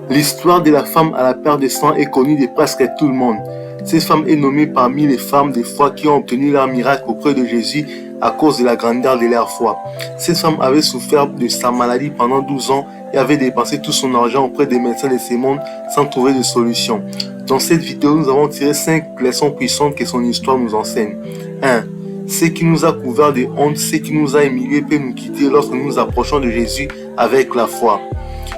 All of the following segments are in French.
L'histoire de la femme à la perte de sang est connue de presque tout le monde. Cette femme est nommée parmi les femmes de foi qui ont obtenu leur miracle auprès de Jésus à cause de la grandeur de leur foi. Cette femme avait souffert de sa maladie pendant 12 ans et avait dépensé tout son argent auprès des médecins de ce monde sans trouver de solution. Dans cette vidéo, nous avons tiré 5 leçons puissantes que son histoire nous enseigne. 1. Ce qui nous a couvert de honte, ce qui nous a humiliés peut nous quitter lorsque nous nous approchons de Jésus avec la foi.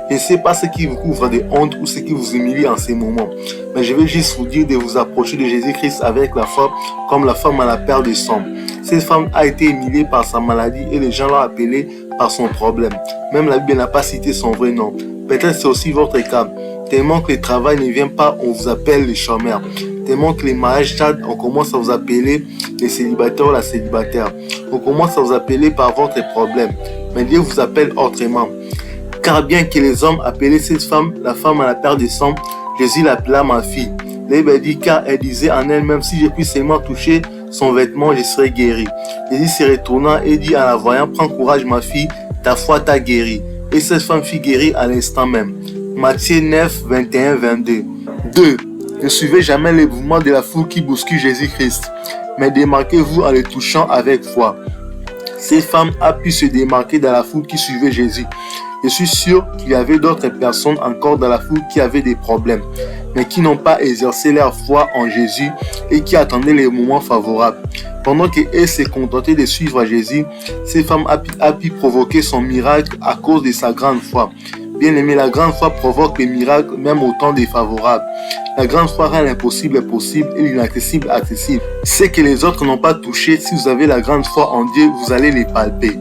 Je ne sais pas ce qui vous couvre de honte ou ce qui vous humilie en ces moments, mais je vais juste vous dire de vous approcher de Jésus-Christ avec la foi, comme la femme à la perte de sang. Cette femme a été humiliée par sa maladie et les gens l'ont appelée par son problème. Même la Bible n'a pas cité son vrai nom. Peut-être c'est aussi votre cas. Tellement que le travail ne vient pas, on vous appelle les chômeurs. Tellement que les mariages tardent, on commence à vous appeler les célibataires ou la célibataire. On commence à vous appeler par votre problème. Mais Dieu vous appelle autrement. Car bien que les hommes appelaient cette femme la femme à la perte de sang, Jésus l'appela ma fille. La Bible dit car elle disait en elle-même, si je puis seulement toucher son vêtement, je serai guéri. Jésus se retourna et dit à la voyante, prends courage ma fille, ta foi t'a guéri. Et cette femme fut guérie à l'instant même. Matthieu 9, 21, 22. 2. Ne suivez jamais les mouvements de la foule qui bouscule Jésus-Christ, mais démarquez-vous en le touchant avec foi. Cette femme a pu se démarquer dans la foule qui suivait Jésus. Je suis sûr qu'il y avait d'autres personnes encore dans la foule qui avaient des problèmes, mais qui n'ont pas exercé leur foi en Jésus et qui attendaient les moments favorables. Pendant qu'elle s'est contentée de suivre Jésus, cette femme a pu provoquer son miracle à cause de sa grande foi. Bien aimé, la grande foi provoque les miracles même au temps défavorable. La grande foi rend l'impossible possible et l'inaccessible accessible. Ce que les autres n'ont pas touché, si vous avez la grande foi en Dieu, vous allez les palper.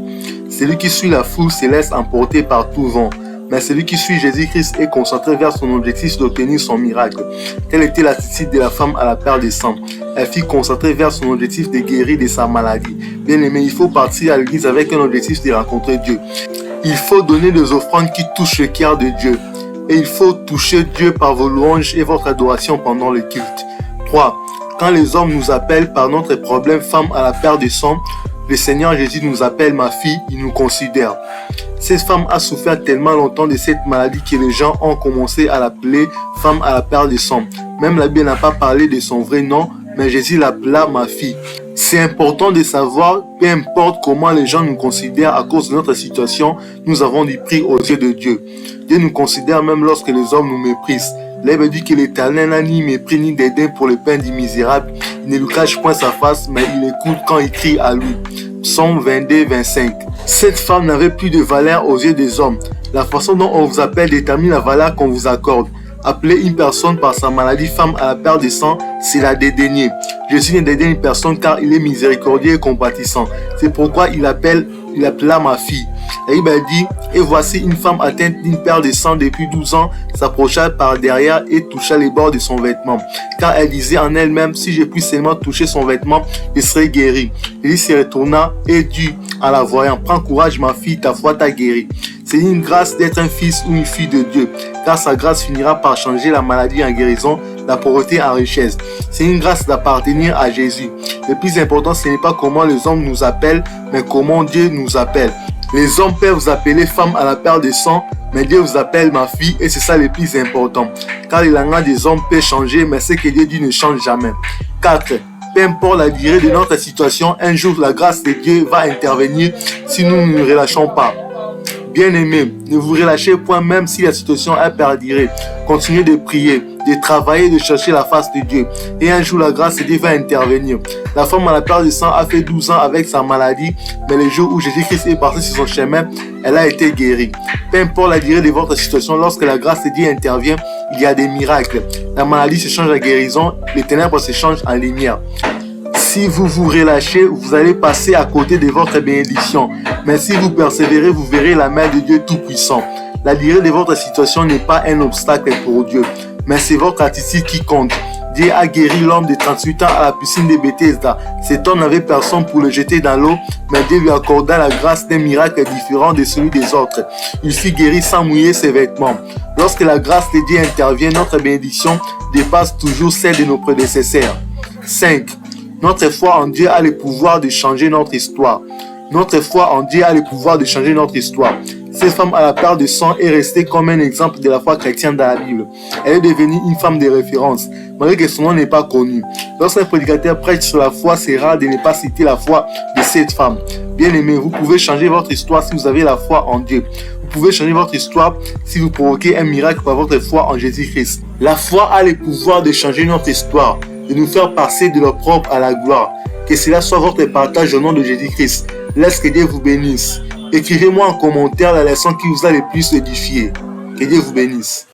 Celui qui suit la foule se laisse emporter par tout vent, mais celui qui suit Jésus-Christ est concentré vers son objectif d'obtenir son miracle. Telle était l'attitude de la femme à la perte de sang. Elle fut concentrée vers son objectif de guérir de sa maladie. Bien aimé, il faut partir à l'église avec un objectif de rencontrer Dieu. Il faut donner des offrandes qui touchent le cœur de Dieu. Et il faut toucher Dieu par vos louanges et votre adoration pendant le culte. 3. Quand les hommes nous appellent par notre problème femme à la perte de sang, le Seigneur Jésus nous appelle ma fille, il nous considère. Cette femme a souffert tellement longtemps de cette maladie que les gens ont commencé à l'appeler femme à la perte de sang. Même la Bible n'a pas parlé de son vrai nom, mais Jésus l'appela ma fille. C'est important de savoir, peu importe comment les gens nous considèrent à cause de notre situation, nous avons du prix aux yeux de Dieu. Dieu nous considère même lorsque les hommes nous méprisent. La Bible dit que l'Éternel n'a ni mépris ni dédain pour le pain du misérable. Il ne lui cache point sa face, mais il écoute quand il crie à lui. Psaume 22, 25. Cette femme n'avait plus de valeur aux yeux des hommes. La façon dont on vous appelle détermine la valeur qu'on vous accorde. Appeler une personne par sa maladie femme à la perte de sang, c'est la dédaigner. Jésus ne dédaigne personne car il est miséricordieux et compatissant. C'est pourquoi il appela ma fille. La Bible dit, et voici une femme atteinte d'une perte de sang depuis 12 ans s'approcha par derrière et toucha les bords de son vêtement. Car elle disait en elle-même, si je puis seulement toucher son vêtement, je serai guéri. Il se retourna et dit à la voyante, prends courage ma fille, ta foi t'a guéri. C'est une grâce d'être un fils ou une fille de Dieu, car sa grâce finira par changer la maladie en guérison, la pauvreté en richesse. C'est une grâce d'appartenir à Jésus. Le plus important, ce n'est pas comment les hommes nous appellent, mais comment Dieu nous appelle. Les hommes peuvent vous appeler femme à la perte de sang, mais Dieu vous appelle ma fille et c'est ça le plus important. Car le langage des hommes peut changer, mais ce que Dieu dit ne change jamais. 4. Peu importe la durée de notre situation, un jour la grâce de Dieu va intervenir si nous ne nous relâchons pas. Bien-aimés, ne vous relâchez point même si la situation est perdurée. Continuez de prier, de travailler, de chercher la face de Dieu. Et un jour, la grâce de Dieu va intervenir. La femme à la perte de sang a fait 12 ans avec sa maladie, mais le jour où Jésus-Christ est parti sur son chemin, elle a été guérie. Peu importe la durée de votre situation, lorsque la grâce de Dieu intervient, il y a des miracles. La maladie se change en guérison, les ténèbres se changent en lumière. Si vous vous relâchez, vous allez passer à côté de votre bénédiction. Mais si vous persévérez, vous verrez la main de Dieu Tout-Puissant. La durée de votre situation n'est pas un obstacle pour Dieu, mais c'est votre attitude qui compte. Dieu a guéri l'homme de 38 ans à la piscine de Bethesda. Cet homme n'avait personne pour le jeter dans l'eau, mais Dieu lui accorda la grâce d'un miracle différent de celui des autres. Il fut guéri sans mouiller ses vêtements. Lorsque la grâce de Dieu intervient, notre bénédiction dépasse toujours celle de nos prédécesseurs. 5. Notre foi en Dieu a le pouvoir de changer notre histoire. Notre foi en Dieu a le pouvoir de changer notre histoire. Cette femme à la perte de sang est restée comme un exemple de la foi chrétienne dans la Bible. Elle est devenue une femme de référence, malgré que son nom n'est pas connu. Lorsqu'un prédicateur prêche sur la foi, c'est rare de ne pas citer la foi de cette femme. Bien aimé, vous pouvez changer votre histoire si vous avez la foi en Dieu. Vous pouvez changer votre histoire si vous provoquez un miracle par votre foi en Jésus-Christ. La foi a le pouvoir de changer notre histoire, de nous faire passer de l'opprobre à la gloire. Que cela soit votre partage au nom de Jésus-Christ. Laisse que Dieu vous bénisse. Écrivez-moi en commentaire la leçon qui vous a le plus édifié. Que Dieu vous bénisse.